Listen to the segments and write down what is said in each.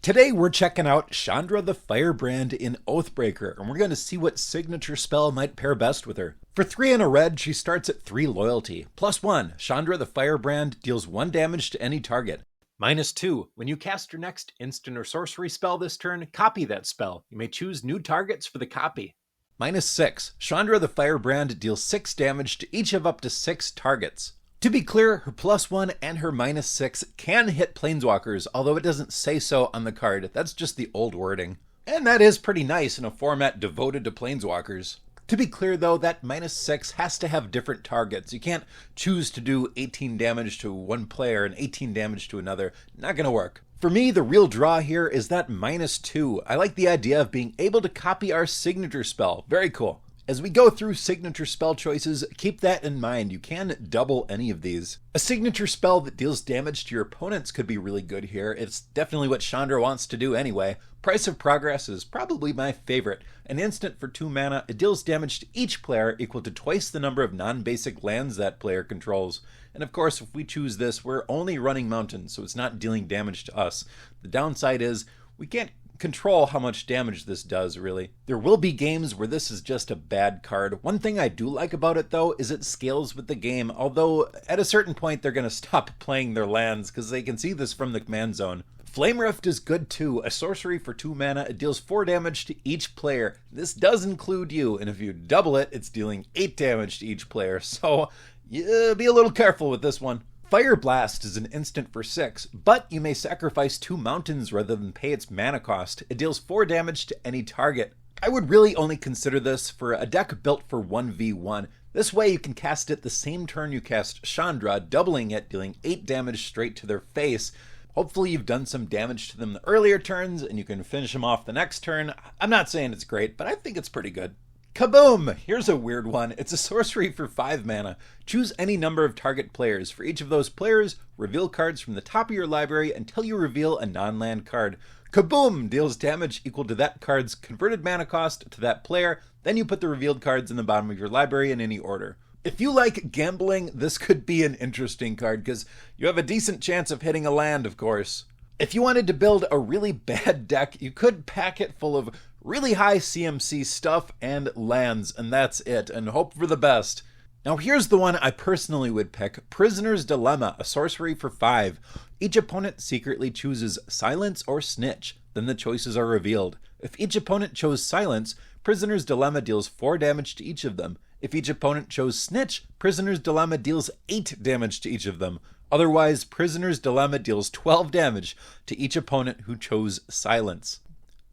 Today we're checking out Chandra the Firebrand in Oathbreaker, and we're going to see what signature spell might pair best with her. For 3 and a red, she starts at 3 loyalty. +1, Chandra the Firebrand deals 1 damage to any target. -2, when you cast your next instant or sorcery spell this turn, copy that spell. You may choose new targets for the copy. -6, Chandra the Firebrand deals 6 damage to each of up to 6 targets. To be clear, her +1 and her -6 can hit planeswalkers, although it doesn't say so on the card. That's just the old wording. And that is pretty nice in a format devoted to planeswalkers. To be clear though, that -6 has to have different targets. You can't choose to do 18 damage to one player and 18 damage to another. Not gonna work. For me, the real draw here is that -2. I like the idea of being able to copy our signature spell. Very cool. As we go through signature spell choices, keep that in mind. You can double any of these. A signature spell that deals damage to your opponents could be really good here. It's definitely what Chandra wants to do anyway. Price of Progress is probably my favorite. An instant for 2 mana, it deals damage to each player equal to twice the number of non-basic lands that player controls. And of course, if we choose this, we're only running mountains, so it's not dealing damage to us. The downside is we can't control how much damage this does, really. There will be games where this is just a bad card. One thing I do like about it though is it scales with the game, although at a certain point they're going to stop playing their lands because they can see this from the command zone. Flame Rift is good too. A sorcery for 2 mana, it deals 4 damage to each player. This does include you, and if you double it, it's dealing 8 damage to each player, so yeah, be a little careful with this one. Fire Blast is an instant for 6, but you may sacrifice 2 mountains rather than pay its mana cost. It deals 4 damage to any target. I would really only consider this for a deck built for 1v1. This way you can cast it the same turn you cast Chandra, doubling it, dealing 8 damage straight to their face. Hopefully you've done some damage to them the earlier turns and you can finish them off the next turn. I'm not saying it's great, but I think it's pretty good. Kaboom! Here's a weird one. It's a sorcery for 5 mana. Choose any number of target players. For each of those players, reveal cards from the top of your library until you reveal a non-land card. Kaboom! Deals damage equal to that card's converted mana cost to that player. Then you put the revealed cards in the bottom of your library in any order. If you like gambling, this could be an interesting card because you have a decent chance of hitting a land, of course. If you wanted to build a really bad deck, you could pack it full of really high CMC stuff and lands, and that's it, and hope for the best. Now here's the one I personally would pick, Prisoner's Dilemma, a sorcery for 5. Each opponent secretly chooses Silence or Snitch, then the choices are revealed. If each opponent chose Silence, Prisoner's Dilemma deals 4 damage to each of them. If each opponent chose Snitch, Prisoner's Dilemma deals 8 damage to each of them. Otherwise, Prisoner's Dilemma deals 12 damage to each opponent who chose Silence.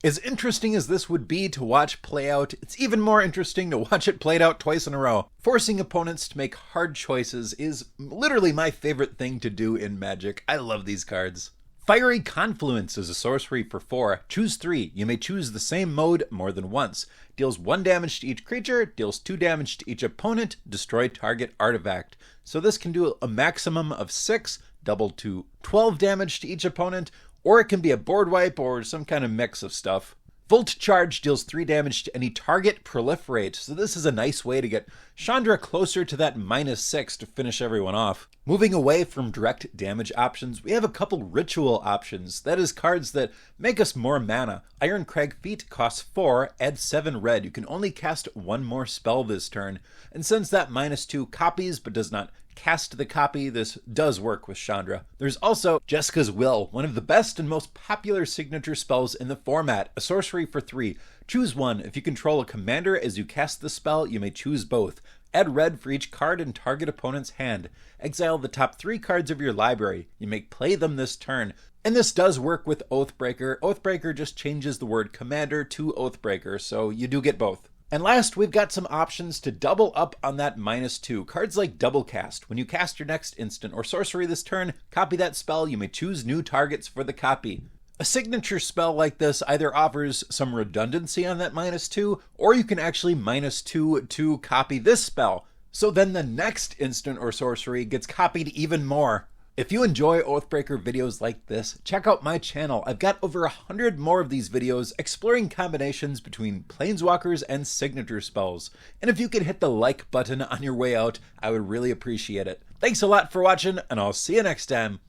As interesting as this would be to watch play out, it's even more interesting to watch it played out twice in a row. Forcing opponents to make hard choices is literally my favorite thing to do in Magic. I love these cards. Fiery Confluence is a sorcery for 4. Choose 3. You may choose the same mode more than once. Deals 1 damage to each creature, deals 2 damage to each opponent, destroy target artifact. So this can do a maximum of 6, double to 12 damage to each opponent, or it can be a board wipe or some kind of mix of stuff. Volt Charge deals 3 damage to any target, proliferate, so this is a nice way to get Chandra closer to that -6 to finish everyone off. Moving away from direct damage options, we have a couple ritual options, that is cards that make us more mana. Ironcrag Feet costs 4, add 7 red, you can only cast 1 more spell this turn, and since that -2 copies but does not cast the copy, this does work with Chandra. There's also Jessica's Will, one of the best and most popular signature spells in the format, a sorcery for 3. Choose 1. If you control a commander as you cast the spell, you may choose both. Add red for each card in target opponent's hand. Exile the top 3 cards of your library. You may play them this turn. And this does work with Oathbreaker. Oathbreaker just changes the word commander to Oathbreaker, so you do get both. And last, we've got some options to double up on that -2. Cards like Double Cast. When you cast your next instant or sorcery this turn, copy that spell. You may choose new targets for the copy. A signature spell like this either offers some redundancy on that -2, or you can actually -2 to copy this spell. So then the next instant or sorcery gets copied even more. If you enjoy Oathbreaker videos like this, check out my channel. I've got over 100 more of these videos exploring combinations between planeswalkers and signature spells. And if you could hit the like button on your way out, I would really appreciate it. Thanks a lot for watching, and I'll see you next time.